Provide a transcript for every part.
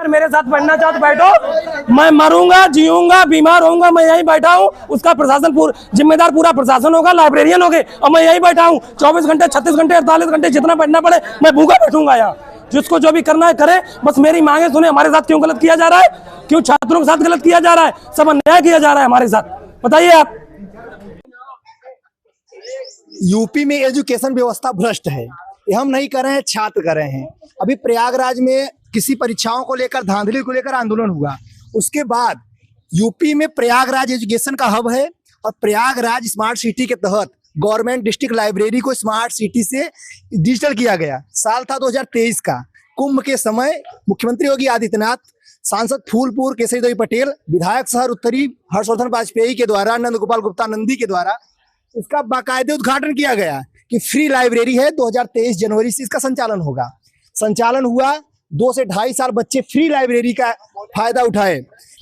मेरे साथ पढ़ना चाहते बैठो, मैं मरूंगा, जीऊंगा, बीमार होऊंगा, मैं यहीं बैठा हूँ। उसका प्रशासन जिम्मेदार पूरा प्रशासन होगा, लाइब्रेरियन होगे, और मैं यहीं बैठा हूँ 24 घंटे, 36 घंटे, 48 घंटे, जितना बैठना पड़े मैं भूखा बैठूंगा यहाँ। जिसको जो भी करना है करे, बस मेरी मांगे सुने। हमारे साथ क्यों गलत किया जा रहा है, क्यों छात्रों के साथ गलत किया जा रहा है, सब अन्याय किया जा रहा है हमारे साथ, बताइए आप। यूपी में एजुकेशन व्यवस्था भ्रष्ट है, ये हम नहीं कर रहे हैं, छात्र कर रहे हैं। अभी प्रयागराज में किसी परीक्षाओं को लेकर, धांधली को लेकर आंदोलन हुआ, उसके बाद यूपी में प्रयागराज एजुकेशन का हब है, और प्रयागराज स्मार्ट सिटी के तहत गवर्नमेंट डिस्ट्रिक्ट लाइब्रेरी को स्मार्ट सिटी से डिजिटल किया गया। साल था 2023 का, कुंभ के समय मुख्यमंत्री योगी आदित्यनाथ, सांसद फूलपुर केसरी देवी पटेल, विधायक शहर उत्तरी हर्षवर्धन वाजपेयी के द्वारा, नंद गोपाल गुप्ता नंदी के द्वारा इसका बाकायदे उद्घाटन किया गया कि फ्री लाइब्रेरी है। 2023 जनवरी से इसका संचालन होगा। संचालन हुआ, 2 से 2.5 साल बच्चे फ्री लाइब्रेरी का फायदा उठाए।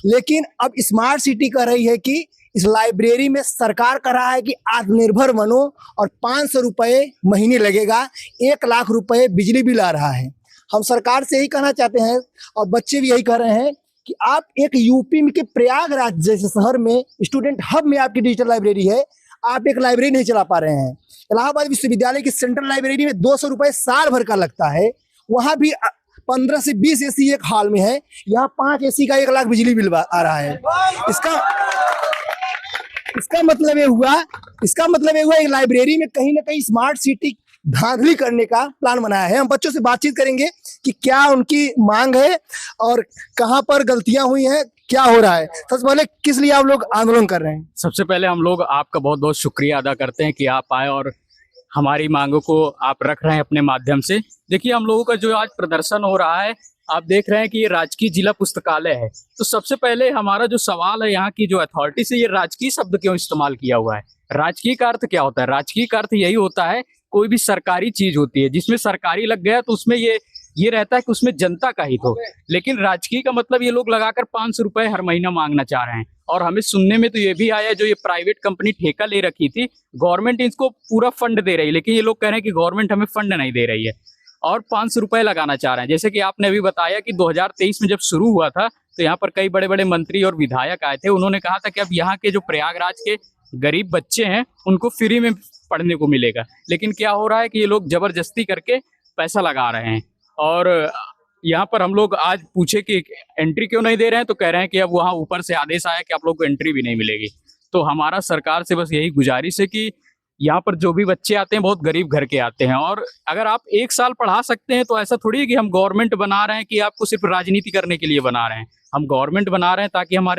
लेकिन अब स्मार्ट सिटी कह रही है कि इस लाइब्रेरी में सरकार कह रहा है कि आत्मनिर्भर बनो, और 500 रुपये महीने लगेगा, 1 लाख रुपए बिजली बिल आ रहा है। हम सरकार से यही कहना चाहते हैं, और बच्चे भी यही कह रहे हैं कि आप एक यूपी के प्रयागराज जैसे शहर में, स्टूडेंट हब में आपकी डिजिटल लाइब्रेरी है, आप एक लाइब्रेरी नहीं चला पा रहे हैं। इलाहाबाद विश्वविद्यालय की सेंट्रल लाइब्रेरी में 200 रुपये साल भर का लगता है, वहाँ भी 15 से 20 एसी एक हाल में है, यहाँ 5 एसी का 1 लाख बिजली बिल आ रहा है। इसका मतलब ये हुआ एक लाइब्रेरी में कहीं ना कहीं स्मार्ट सिटी धांधली करने का प्लान बनाया है। हम बच्चों से बातचीत करेंगे कि क्या उनकी मांग है और कहां पर गलतियां हुई हैं, क्या हो रहा है। सबसे पहले किस लिए आप लोग आंदोलन कर रहे हैं? सबसे पहले हम लोग आपका बहुत बहुत शुक्रिया अदा करते हैं कि आप आए और हमारी मांगों को आप रख रहे हैं अपने माध्यम से। देखिए, हम लोगों का जो आज प्रदर्शन हो रहा है, आप देख रहे हैं कि ये राजकीय जिला पुस्तकालय है। तो सबसे पहले हमारा जो सवाल है, यहाँ की जो अथॉरिटी से ये राजकीय शब्द क्यों इस्तेमाल किया हुआ है? राजकीय का अर्थ क्या होता है? राजकीय का अर्थ यही होता है, कोई भी सरकारी चीज होती है जिसमें सरकारी लग गया तो उसमें ये रहता है कि उसमें जनता का हित हो। लेकिन राजकीय का मतलब ये लोग लगाकर 500 रुपए हर महीना मांगना चाह रहे हैं। और हमें सुनने में तो ये भी आया, जो ये प्राइवेट कंपनी ठेका ले रखी थी, गवर्नमेंट इसको पूरा फंड दे रही है, लेकिन ये लोग कह रहे हैं कि गवर्नमेंट हमें फंड नहीं दे रही है और 500 रुपए लगाना चाह रहे हैं। जैसे कि आपने अभी बताया कि 2023 में जब शुरू हुआ था तो यहाँ पर कई बड़े बड़े मंत्री और विधायक आए थे। उन्होंने कहा था कि अब यहाँ के जो प्रयागराज के गरीब बच्चे हैं उनको फ्री में पढ़ने को मिलेगा। लेकिन क्या हो रहा है कि ये लोग जबरदस्ती करके पैसा लगा रहे हैं। और यहाँ पर हम लोग आज पूछे कि एंट्री क्यों नहीं दे रहे हैं, तो कह रहे हैं कि अब वहाँ ऊपर से आदेश आया कि आप लोग को एंट्री भी नहीं मिलेगी। तो हमारा सरकार से बस यही गुजारिश है कि यहाँ पर जो भी बच्चे आते हैं बहुत गरीब घर के आते हैं, और अगर आप 1 साल पढ़ा सकते हैं तो ऐसा थोड़ी है कि हम गवर्नमेंट बना रहे हैं कि आपको सिर्फ राजनीति करने के लिए बना रहे हैं। हम गवर्नमेंट बना रहे हैं ताकि हम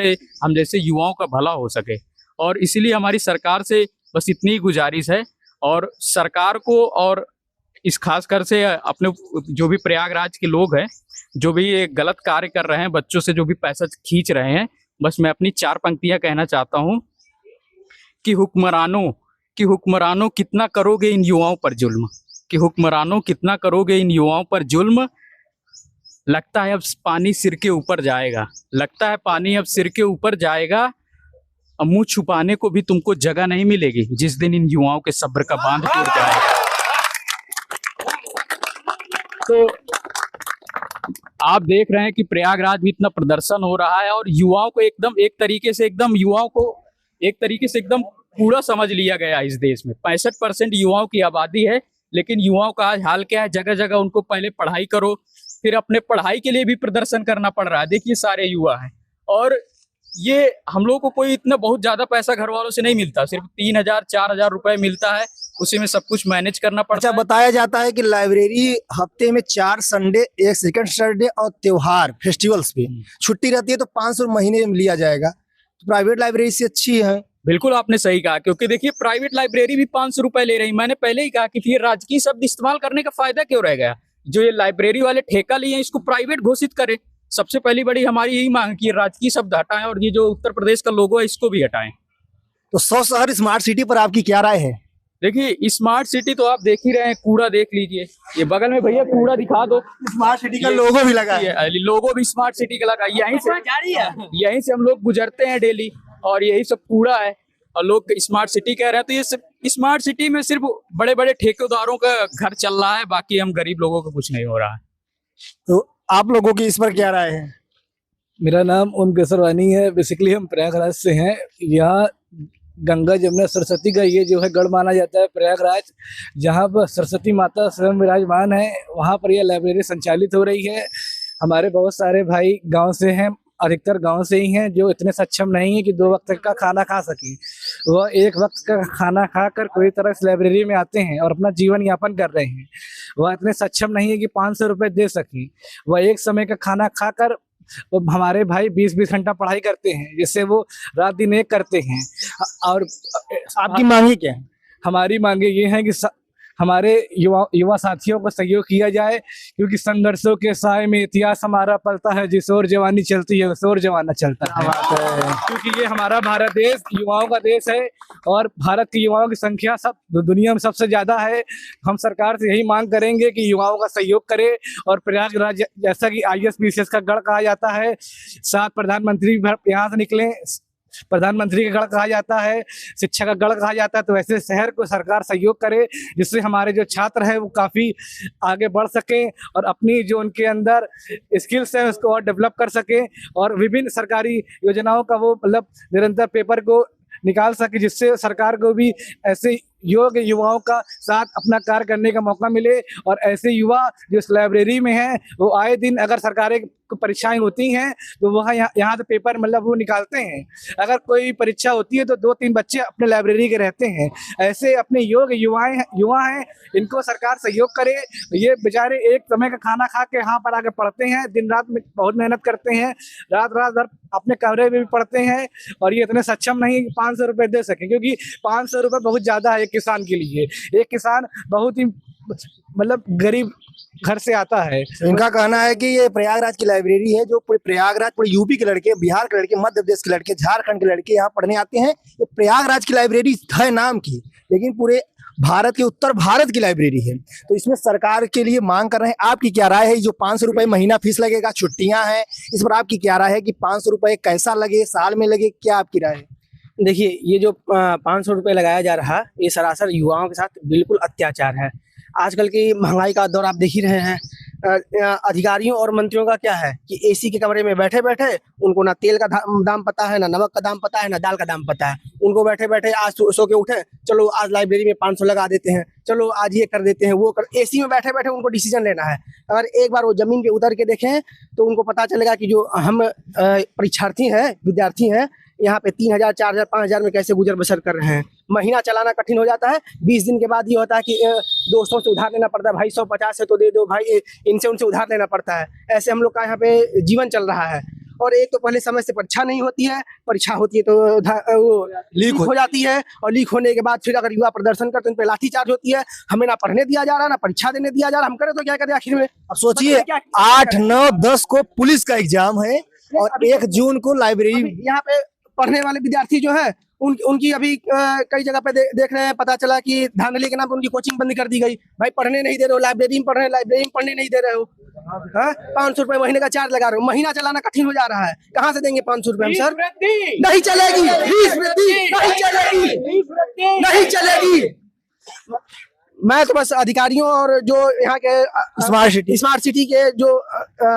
जैसे युवाओं का भला हो सके। और इसीलिए हमारी सरकार से बस इतनी ही गुजारिश है। और सरकार को और इस खासकर से अपने जो भी प्रयागराज के लोग हैं, जो भी ये गलत कार्य कर रहे हैं, बच्चों से जो भी पैसा खींच रहे हैं, बस मैं अपनी 4 पंक्तियां कहना चाहता हूं कि हुक्मरानों कितना करोगे इन युवाओं पर जुल्म, कि हुक्मरानों कितना करोगे इन युवाओं पर जुल्म। लगता है अब पानी सिर के ऊपर जाएगा, लगता है पानी अब सिर के ऊपर जाएगा। अब मुंह छुपाने को भी तुमको जगह नहीं मिलेगी जिस दिन इन युवाओं के सब्र का बांध टूट जाएगा। तो आप देख रहे हैं कि प्रयागराज में इतना प्रदर्शन हो रहा है और युवाओं को एक तरीके से एकदम कूड़ा समझ लिया गया इस देश में। 65% युवाओं की आबादी है, लेकिन युवाओं का आज हाल क्या है? जगह जगह उनको पहले पढ़ाई करो, फिर अपने पढ़ाई के लिए भी प्रदर्शन करना पड़ रहा है। देखिए, सारे युवा हैं, और ये हम लोग को कोई इतना बहुत ज्यादा पैसा घर वालों से नहीं मिलता, सिर्फ 3000-4000 रुपए मिलता है, उसी में सब कुछ मैनेज करना पड़ता है। बताया जाता है कि लाइब्रेरी हफ्ते में 4 संडे, 1 सेकंड सैटरडे और त्योहार फेस्टिवल्स पे छुट्टी रहती है, तो 500 महीने में लिया जाएगा। तो प्राइवेट लाइब्रेरी से अच्छी है। बिल्कुल आपने सही कहा, क्योंकि देखिए प्राइवेट लाइब्रेरी भी 500 रुपए ले रही। मैंने पहले ही कहा कि फिर राजकीय शब्द इस्तेमाल करने का फायदा क्यों रह गया? जो ये लाइब्रेरी वाले ठेका लिए इसको प्राइवेट घोषित करें। सबसे पहली बड़ी हमारी यही मांग की राजकीय शब्द हटाएं, और ये जो उत्तर प्रदेश का लोगो है इसको भी हटाएं। तो 100 शहर स्मार्ट सिटी पर आपकी क्या राय है? देखिए, स्मार्ट सिटी तो आप देख ही रहे हैं, कूड़ा देख लीजिए, ये बगल में भैया कूड़ा दिखा दो, स्मार्ट सिटी का लोगो भी लगा है। लोगो भी स्मार्ट सिटी का लगा। यहीं से हम लोग गुजरते हैं डेली, और यही सब कूड़ा है, और लोग स्मार्ट सिटी कह रहे हैं। तो ये स्मार्ट सिटी में सिर्फ बड़े बड़े ठेकेदारों का घर चल रहा है, बाकी हम गरीब लोगों का कुछ नहीं हो रहा है। तो आप लोगों की इस पर क्या राय है? मेरा नाम ओम केसरवानी है। बेसिकली हम प्रयागराज से हैं। यहाँ गंगा जमुना सरस्वती का ये जो है गढ़ माना जाता है प्रयागराज, जहाँ पर सरस्वती माता स्वयं विराजमान है। वहाँ पर यह लाइब्रेरी संचालित हो रही है। हमारे बहुत सारे भाई गांव से हैं, अधिकतर गांव से ही हैं, जो इतने सक्षम नहीं है कि 2 वक्त का खाना खा सकें। वह 1 वक्त का खाना खाकर पूरी तरह इस लाइब्रेरी में आते हैं और अपना जीवन यापन कर रहे हैं। वह इतने सक्षम नहीं है कि 500 रुपये दे सकें। वह 1 समय का खाना खाकर हमारे भाई 20-20 घंटा पढ़ाई करते हैं, जिससे वो रात दिन एक करते हैं। और आपकी मांगी क्या है? हमारी मांगे ये हैं कि हमारे युवा साथियों को सहयोग किया जाए, क्योंकि संघर्षों के साए में इतिहास हमारा पलता है। जिस ओर जवानी चलती है उस ओर जमाना चलता है। क्योंकि ये हमारा भारत देश युवाओं का देश है और भारत के युवाओं की संख्या सब दुनिया में सबसे ज्यादा है। हम सरकार से यही मांग करेंगे कि युवाओं का सहयोग करे और प्रयागराज जैसा कि IAS-PCS का गढ़ कहा जाता है, 7 प्रधानमंत्री यहाँ से निकले, प्रधानमंत्री का गढ़ कहा जाता है, शिक्षा का गढ़ कहा जाता है, तो ऐसे शहर को सरकार सहयोग करे, जिससे हमारे जो छात्र हैं वो काफ़ी आगे बढ़ सकें और अपनी जो उनके अंदर स्किल्स है उसको और डेवलप कर सकें और विभिन्न सरकारी योजनाओं का वो मतलब निरंतर पेपर को निकाल सके, जिससे सरकार को भी ऐसे योग्य युवाओं का साथ अपना कार्य करने का मौका मिले। और ऐसे युवा जो इस लाइब्रेरी में हैं वो आए दिन अगर सरकारें को परीक्षाएं होती हैं तो वह यहाँ से पेपर मतलब वो निकालते हैं। अगर कोई परीक्षा होती है तो 2-3 बच्चे अपने लाइब्रेरी के रहते हैं। ऐसे अपने योग्य युवा हैं, इनको सरकार सहयोग करे। ये बेचारे 1 समय का खाना खा के यहाँ पर आके पढ़ते हैं, दिन रात में बहुत मेहनत करते हैं, रात भर अपने कमरे में भी पढ़ते हैं और ये इतने सक्षम नहीं कि 500 रुपये दे सकें, क्योंकि 500 रुपये बहुत ज़्यादा है एक किसान के लिए। एक किसान बहुत ही मतलब गरीब घर से आता है। इनका कहना है कि ये प्रयागराज की लाइब्रेरी है, जो पूरे प्रयागराज, पूरे यूपी के लड़के, बिहार के लड़के, मध्य प्रदेश के लड़के, झारखंड के लड़के यहाँ पढ़ने आते हैं। ये प्रयागराज की लाइब्रेरी है नाम की, लेकिन पूरे भारत के उत्तर भारत की लाइब्रेरी है। तो इसमें सरकार के लिए मांग कर रहे हैं। आपकी क्या राय है? जो 500 रुपये महीना फीस लगेगा, छुट्टियां हैं, इस पर आपकी क्या राय है कि 500 रुपये कैसा लगे, साल में लगे, क्या आपकी राय है? देखिए, ये जो 500 रुपये लगाया जा रहा है, ये सरासर युवाओं के साथ बिल्कुल अत्याचार है। आजकल की महंगाई का दौर आप देख ही रहे हैं। अधिकारियों और मंत्रियों का क्या है कि AC के कमरे में बैठे बैठे उनको ना तेल का दाम पता है, ना नमक का दाम पता है, ना दाल का दाम पता है। उनको बैठे बैठे आज सो के उठे, चलो आज लाइब्रेरी में 500 लगा देते हैं, चलो आज ये कर देते हैं, वो कर। AC में बैठे बैठे उनको डिसीजन लेना है। अगर एक बार वो जमीन पे उतर के देखें तो उनको पता चलेगा कि जो हम परीक्षार्थी हैं, विद्यार्थी हैं, यहाँ पे 3000, 4000, 5000 में कैसे गुजर बसर कर रहे हैं। महीना चलाना कठिन हो जाता है। 20 दिन के बाद ये होता है कि दोस्तों से उधार लेना पड़ता है, भाई 150 है तो दे दो भाई, इनसे उनसे उधार लेना पड़ता है। ऐसे हम लोग का यहाँ पे जीवन चल रहा है। और एक तो पहले समय से परीक्षा नहीं होती है, परीक्षा होती है तो वो लीक हो जाती है, और लीक होने के बाद फिर अगर युवा प्रदर्शन करते हैं उन पर लाठीचार्ज होती है। हमें ना पढ़ने दिया जा रहा, ना परीक्षा देने दिया जा रहा। हम करें तो क्या करें आखिर में? अब सोचिए 8, 9, 10 को पुलिस का एग्जाम है और 1 जून को लाइब्रेरी। यहाँ पे पढ़ने वाले विद्यार्थी जो है उनकी अभी कई जगह पे देख रहे हैं, पता चला कि धांधली के नाम पर उनकी कोचिंग बंद कर दी गई। भाई पढ़ने नहीं दे रहे हो, लाइब्रेरी में पढ़ रहे हैं, लाइब्रेरी में पढ़ने नहीं दे रहे हो। 500 रुपए महीने का चार्ज लगा रहे हो, महीना चलाना कठिन हो जा रहा है। कहाँ से देंगे 500 रुपए हम सर? नहीं चलेगी, फीस वृद्धि नहीं चलेगी, नहीं चलेगी। मैं तो बस अधिकारियों और जो यहाँ के स्मार्ट सिटी के जो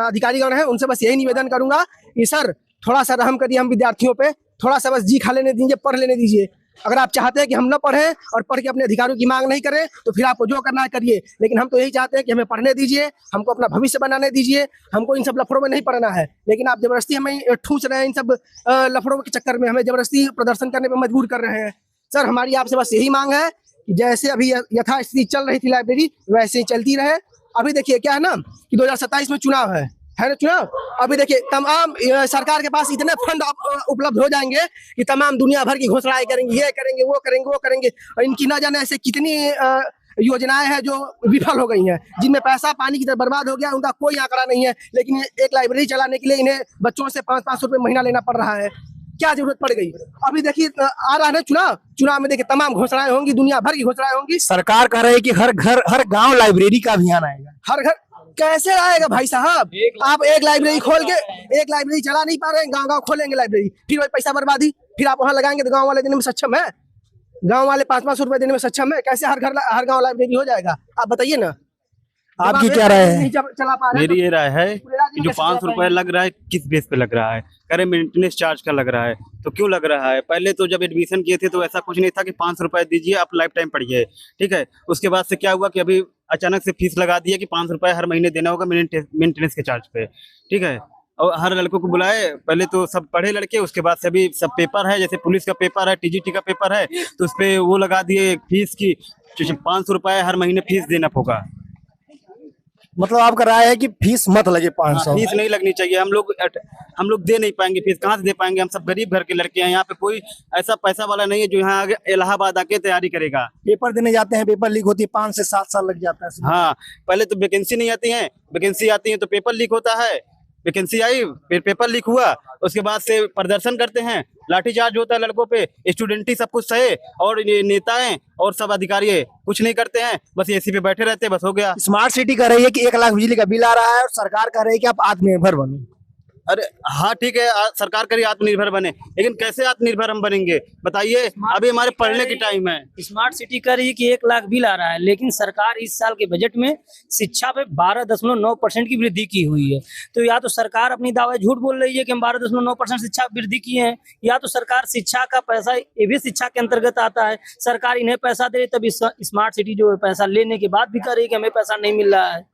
अधिकारीगण हैं उनसे बस यही निवेदन करूंगा कि सर थोड़ा सा रहम करिए, हम विद्यार्थियों पे थोड़ा सा बस जी खा लेने दीजिए, पढ़ लेने दीजिए। अगर आप चाहते हैं कि हम न पढ़ें और पढ़ के अपने अधिकारों की मांग नहीं करें तो फिर आपको जो करना है करिए, लेकिन हम तो यही चाहते हैं कि हमें पढ़ने दीजिए, हमको अपना भविष्य बनाने दीजिए। हमको इन सब लफड़ों में नहीं पढ़ना है, लेकिन आप जबरदस्ती हमें ठूस रहे हैं। इन सब लफड़ों के चक्कर में हमें जबरदस्ती प्रदर्शन करने पर मजबूर कर रहे हैं। सर हमारी आपसे बस यही मांग है कि जैसे अभी यथास्थिति चल रही थी लाइब्रेरी वैसे ही चलती रहे। अभी देखिए क्या है ना कि 2027 में चुनाव है ना चुनाव। अभी देखिए तमाम सरकार के पास इतने फंड उपलब्ध हो जाएंगे कि तमाम दुनिया भर की घोषणाएं करेंगे, ये करेंगे, वो करेंगे, वो करेंगे, और इनकी न जाने ऐसे कितनी योजनाएं हैं जो विफल हो गई हैं, जिनमें पैसा पानी की तरह बर्बाद हो गया, उनका कोई आंकड़ा नहीं है। लेकिन एक लाइब्रेरी चलाने के लिए इन्हें बच्चों से 500-500 रुपये महीना लेना पड़ रहा है। क्या जरूरत पड़ गई? अभी देखिए आ रहा है चुनाव में देखिए तमाम घोषणाएं होंगी, दुनिया भर की घोषणाएं होंगी। सरकार कह रही है कि हर घर हर गांव लाइब्रेरी का अभियान आएगा। हर घर कैसे आएगा भाई साहब? आप एक लाइब्रेरी खोल के एक लाइब्रेरी चला नहीं पा रहे हैं, गांव खोलेंगे लाइब्रेरी, फिर वही पैसा बर्बादी, फिर आप वहां लगाएंगे तो गांव वाले देने में सक्षम है? गांव वाले 500-500 रुपए देने में सक्षम है? कैसे हर गांव लाइब्रेरी हो जाएगा? आप बताइए ना। आपकी क्या राय है? नहीं चला पा रहे मेरी ये राय है पूरे राज्य कि में जो कैसे 500 रुपए लग रहा है किस बेस पे लग रहा है, करे मेंटेनेंस चार्ज का लग रहा है, तो क्यों लग रहा है? पहले तो जब एडमिशन किए थे तो ऐसा कुछ नहीं था कि 500 रुपए दीजिए आप लाइफ टाइम पढ़िए, ठीक है। उसके बाद से क्या हुआ कि अभी अचानक से फीस लगा दिया कि 500 रुपए हर महीने देना होगा मेंटेनेंस के चार्ज पे, ठीक है। और हर लड़कों को बुलाए, पहले तो सब पढ़े लड़के, उसके बाद से अभी सब पेपर है, जैसे पुलिस का पेपर है, टीजीटी का पेपर है, तो उस पे वो लगा दिए फीस की 500 रुपए हर महीने फीस देना होगा। मतलब आपका राय है कि फीस मत लगे 500? फीस नहीं लगनी चाहिए। हम लोग दे नहीं पाएंगे फीस, कहाँ से दे पाएंगे? हम सब गरीब घर के लड़के हैं, यहाँ पे कोई ऐसा पैसा वाला नहीं है जो यहाँ आगे इलाहाबाद आके तैयारी करेगा। पेपर देने जाते हैं, पेपर लीक होती है, 5 से 7 साल लग जाता है। हाँ, पहले तो वैकेंसी नहीं आती है, वैकेंसी आती है तो पेपर लीक होता है, वैकेंसी आई फिर पेपर लीक हुआ, उसके बाद से प्रदर्शन करते हैं, लाठीचार्ज होता है लड़कों पे, स्टूडेंट ही सब कुछ सहे और ये नेताएं और सब अधिकारी कुछ नहीं करते हैं, बस एसी पे बैठे रहते हैं, बस हो गया। स्मार्ट सिटी कह रही है कि 1 लाख बिजली का बिल आ रहा है और सरकार कह रही है कि आप आत्मनिर्भर बनो। अरे हाँ ठीक है, सरकार करी आत्मनिर्भर बने, लेकिन कैसे आत्मनिर्भर हम बनेंगे बताइए? अभी हमारे पढ़ने की टाइम है। स्मार्ट सिटी कर रही है कि 1 लाख बिल आ रहा है, लेकिन सरकार इस साल के बजट में शिक्षा पे 12.9% की वृद्धि की हुई है। तो या तो सरकार अपनी दावे झूठ बोल रही है कि हम 12.9% शिक्षा वृद्धि किए हैं, या तो सरकार शिक्षा का पैसा, ये भी शिक्षा के अंतर्गत आता है, सरकार इन्हें पैसा दे, तभी स्मार्ट सिटी जो है पैसा लेने के बाद भी कर रही है कि हमें पैसा नहीं मिल रहा है।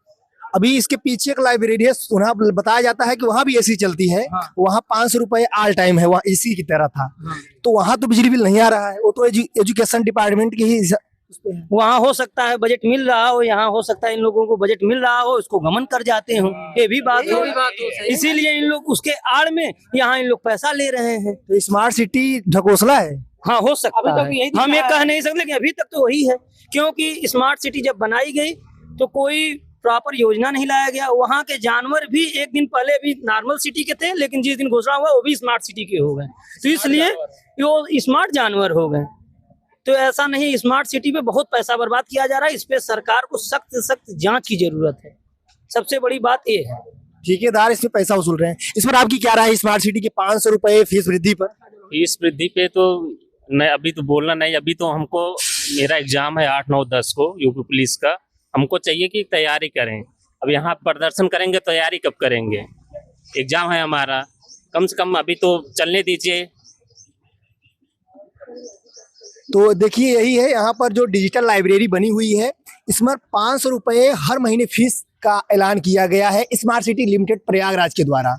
अभी इसके पीछे एक लाइब्रेरी है, वहाँ बताया जाता है कि वहाँ भी एसी चलती है। हाँ। वहाँ 500 रुपए ऑल टाइम है, वहाँ एसी की तरह था। तो वहाँ तो बिजली बिल नहीं आ रहा है, वो तो एजुकेशन डिपार्टमेंट की ही वहाँ हो सकता है बजट मिल रहा हो, यहाँ हो सकता है इन लोगों को बजट मिल रहा हो, इसको गमन कर जाते हो, ये भी बात हो। इसीलिए इन लोग उसके आड़ में यहाँ इन लोग पैसा ले रहे हैं। तो स्मार्ट सिटी ढकोसला है। हाँ, हो सकता अभी तक है, यही दिख हम ये रहा कह है। नहीं सकते, लेकिन अभी तक तो वही है, क्योंकि स्मार्ट सिटी जब बनाई गई तो कोई प्रॉपर योजना नहीं लाया गया। वहाँ के जानवर भी एक दिन पहले भी नॉर्मल सिटी के थे, लेकिन जिस दिन घोषणा हुआ वो भी स्मार्ट सिटी के हो गए, तो इसलिए वो स्मार्ट जानवर हो गए। तो ऐसा नहीं, स्मार्ट सिटी पे बहुत पैसा बर्बाद किया जा रहा है, इस पे सरकार को सख्त से सख्त जांच की जरूरत है। सबसे बड़ी बात ये है। ठेकेदार इसमें पैसा वसूल रहे हैं। इस पर आपकी क्या राय है स्मार्ट सिटी के 500 रुपए फीस वृद्धि पर? फीस वृद्धि पे तो नहीं, अभी तो बोलना नहीं। अभी तो हमको, मेरा एग्जाम है 8, 9, 10 को यूपी पुलिस का, हमको चाहिए कि तैयारी करें। अब यहाँ प्रदर्शन करेंगे, तैयारी कब करेंगे? एग्जाम है हमारा, कम से कम अभी तो चलने दीजिए। तो देखिए यही है, यहाँ पर जो डिजिटल लाइब्रेरी बनी हुई है, इसमें 500 रुपए हर महीने फीस का ऐलान किया गया है स्मार्ट सिटी लिमिटेड प्रयागराज के द्वारा।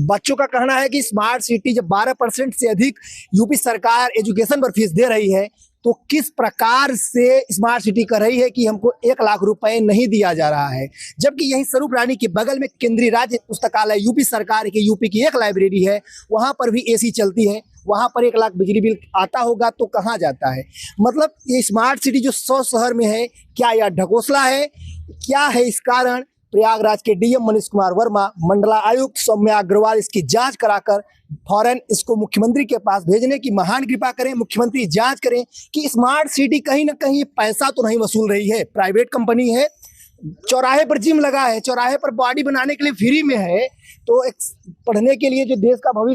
बच्चों का कहना है कि स्मार्ट सिटी जब 12% से अधिक यूपी सरकार एजुकेशन पर फीस दे रही है, तो किस प्रकार से स्मार्ट सिटी कर रही है कि हमको 1 लाख रुपए नहीं दिया जा रहा है। जबकि यही स्वरूप रानी के बगल में केंद्रीय राज्य पुस्तकालय यूपी सरकार के यूपी की एक लाइब्रेरी है, वहाँ पर भी एसी चलती है, वहाँ पर 1 लाख बिजली बिल आता होगा तो कहाँ जाता है? मतलब ये स्मार्ट सिटी जो 100 शहर में है, क्या यह ढकोसला है? क्या है इस कारण? प्रयागराज के डीएम मनीष कुमार वर्मा, मंडला आयुक्त सौम्या अग्रवाल इसकी जांच कराकर फौरन इसको मुख्यमंत्री के पास भेजने की महान कृपा करें। मुख्यमंत्री जांच करें कि स्मार्ट सिटी कहीं ना कहीं पैसा तो नहीं वसूल रही है। प्राइवेट कंपनी है, चौराहे पर जिम लगा है, चौराहे पर बॉडी बनाने के लिए फ्री में है, तो एक पढ़ने के लिए जो देश का भविष्य